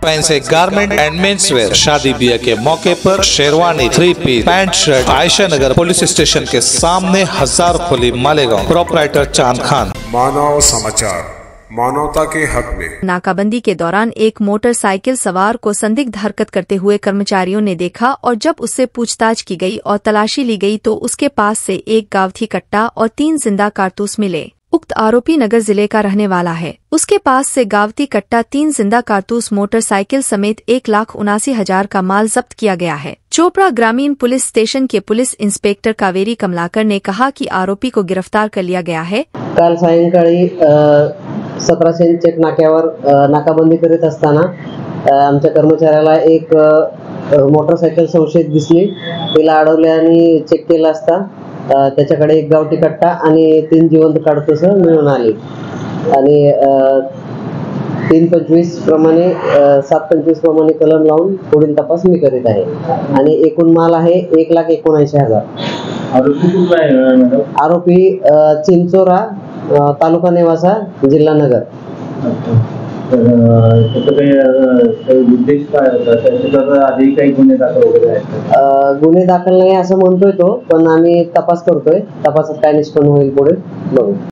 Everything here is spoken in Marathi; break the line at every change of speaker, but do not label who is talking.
Fancy garment and men's wear, शादी ब्याह के मौके पर sherwani, 3 piece, pant shirt. Ayesha Nagar police station के सामने, हजार खोली, मालेगांव। प्रोपराइटर चांद खान।
मानव समाचार, मानवता के हक में।
नाकाबंदी के दौरान एक मोटरसाइकिल सवार को संदिग्ध हरकत करते हुए कर्मचारियों ने देखा और जब उससे पूछताछ की गई और तलाशी ली गई तो उसके पास से एक गावठी कट्टा और 3 जिंदा कारतूस मिले। उक्त आरोपी नगर जिले का रहने वाला है। उसके पास से गावठी कट्टा, 3 जिंदा कारतूस, मोटरसाइकिल समेत 1,79,000 का माल जब्त किया गया है। चोपड़ा ग्रामीण पुलिस स्टेशन के पुलिस इंस्पेक्टर कावेरी कमलाकर ने कहा कि आरोपी को गिरफ्तार कर लिया गया है।
काल सायंकाळी 1700 चेक नाक्यावर नाकाबंदी करीत असताना आमच्या कर्मचाऱ्याला एक मोटरसायकल संशयित दिसली। तिला अडवले आणि चेक केला असता त्याच्याकडे एक गावठी कट्टा आणि 3 जिवंत कारतूस मिळून आली आणि 325 प्रमाणे 725 प्रमाणे कलम लावून पुढील तपास मी करीत आहे आणि एकूण माल आहे 1,79,000। आरोपी चिंचोरा, तालुका नेवासा, जिल्हा नगर। गुन्हे दाखल नाही असं म्हणतोय तो, पण आम्ही तपास करतोय। तपासात काय निष्पन्न होईल पुढे बघू।